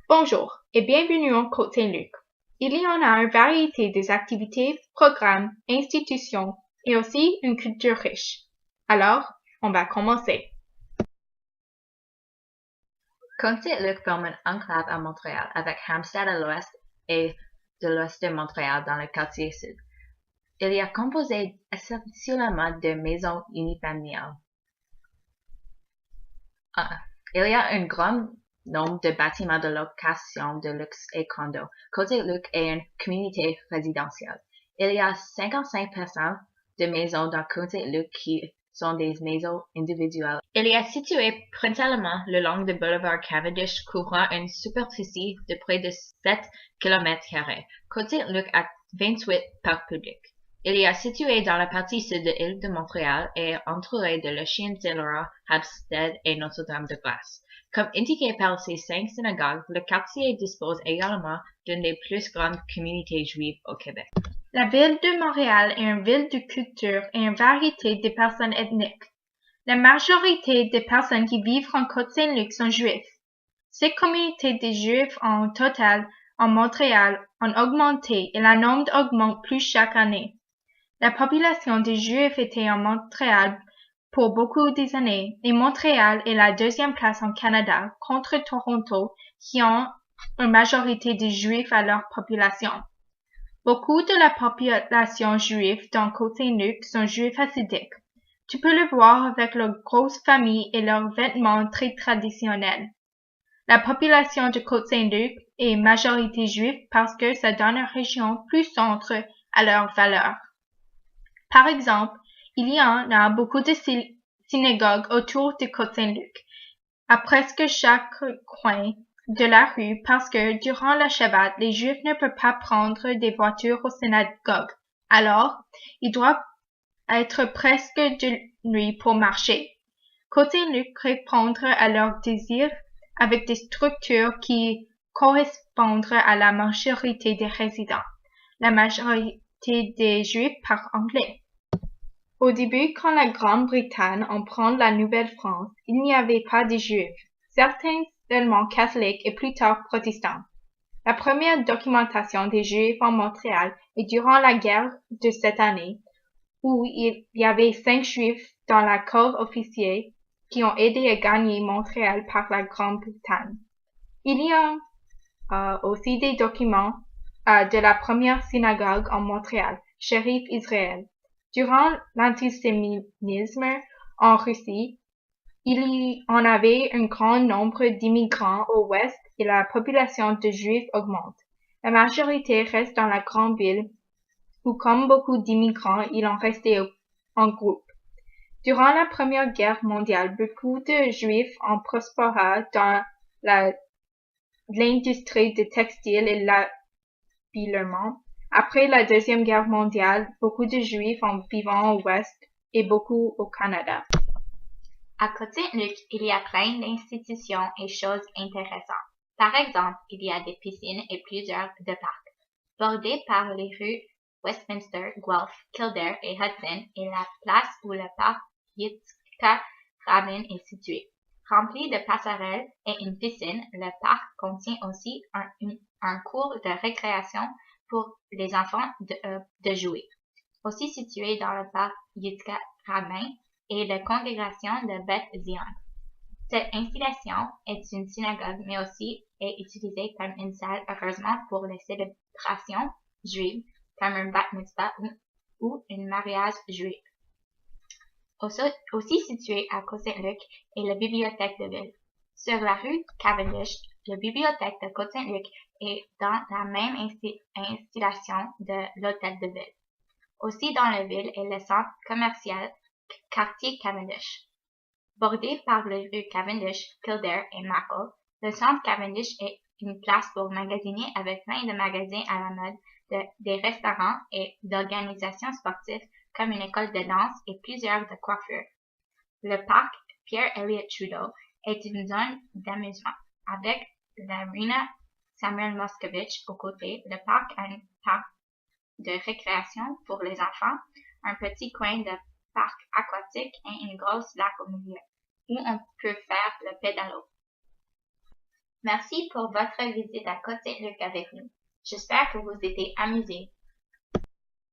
Bonjour et bienvenue en Côte-Saint-Luc. Il y en a une variété des activités, programmes, institutions et aussi une culture riche. Alors, on va commencer. Côte-Saint-Luc forme une enclave à Montréal avec Hampstead à l'ouest et de l'ouest de Montréal dans le quartier sud. Il est composé essentiellement de maisons unifamiliales. Il y a un grand nombre de bâtiments de location de luxe et condos. Côte-Saint-Luc est une communauté résidentielle. Il y a 55% de maisons dans Côte-Saint-Luc qui sont des maisons individuelles. Il est situé principalement le long du boulevard Cavendish, couvrant une superficie de près de 7 km². Côte-Saint-Luc a 28 parcs publics. Il est situé dans la partie sud de l'île de Montréal et est entouré de Le Chien-Saint-Laurent, Hampstead et Notre-Dame-de-Grâce. Comme indiqué par ces 5 synagogues, le quartier dispose également d'une des plus grandes communautés juives au Québec. La ville de Montréal est une ville de culture et une variété de personnes ethniques. La majorité des personnes qui vivent en Côte-Saint-Luc sont juifs. Ces communautés de juifs en total en Montréal ont augmenté et le nombre augmente plus chaque année. La population des Juifs était en Montréal pour beaucoup des années, et Montréal est la deuxième place en Canada contre Toronto, qui ont une majorité de Juifs à leur population. Beaucoup de la population juive dans Côte-Saint-Luc sont Juifs hassidiques. Tu peux le voir avec leurs grosses familles et leurs vêtements très traditionnels. La population de Côte-Saint-Luc est majorité juive parce que ça donne une région plus centre à leurs valeurs. Par exemple, il y en a beaucoup de synagogues autour de Côte-Saint-Luc, à presque chaque coin de la rue parce que durant le Shabbat, les Juifs ne peuvent pas prendre des voitures aux synagogues. Alors, ils doivent être presque de nuit pour marcher. Côte-Saint-Luc répond à leurs désirs avec des structures qui correspondent à la majorité des résidents. La majorité des Juifs parlent anglais. Au début, quand la Grande-Bretagne en prend la Nouvelle-France, il n'y avait pas de Juifs, certains seulement catholiques et plus tard protestants. La première documentation des Juifs en Montréal est durant la guerre de cette année, où il y avait 5 Juifs dans la corps officier qui ont aidé à gagner Montréal par la Grande-Bretagne. Il y a aussi des documents de la première synagogue en Montréal, Shérif Israël. Durant l'antisémitisme en Russie, il y en avait un grand nombre d'immigrants au ouest et la population de Juifs augmente. La majorité reste dans la grande ville où, comme beaucoup d'immigrants, ils ont resté en groupe. Durant la Première Guerre mondiale, beaucoup de Juifs ont prospéré dans l'industrie du textile et l'habillement. Après la Deuxième Guerre mondiale, beaucoup de Juifs en vivant au Ouest et beaucoup au Canada. À Côte-Saint-Luc, il y a plein d'institutions et choses intéressantes. Par exemple, il y a des piscines et plusieurs de parcs. Bordés par les rues Westminster, Guelph, Kildare et Hudson est la place où le parc Yitzhak Rabin est situé. Rempli de passerelles et une piscine, le parc contient aussi un cours de récréation pour les enfants de jouer. Aussi situé dans le parc Yitzhak Rabin est la congrégation de Beth Zion. Cette installation est une synagogue, mais aussi est utilisée comme une salle, heureusement, pour les célébrations juives, comme un bat mitzvah ou un mariage juif. Aussi situé à Côte-Saint-Luc est la bibliothèque de ville. Sur la rue Cavendish, la bibliothèque de Côte-Saint-Luc est dans la même installation de l'hôtel de ville. Aussi dans la ville est le centre commercial quartier Cavendish. Bordé par les rues Cavendish, Kildare et Maple, le centre Cavendish est une place pour magasiner avec plein de magasins à la mode, des restaurants et d'organisations sportives comme une école de danse et plusieurs de coiffure. Le parc Pierre-Elliott Trudeau est une zone d'amusement. Avec l'arena Samuel Moscovitch aux côtés, le parc a un parc de récréation pour les enfants, un petit coin de parc aquatique et une grosse lac au milieu, où on peut faire le pédalo. Merci pour votre visite à Côte-Saint-Luc avec nous. J'espère que vous étiez amusés.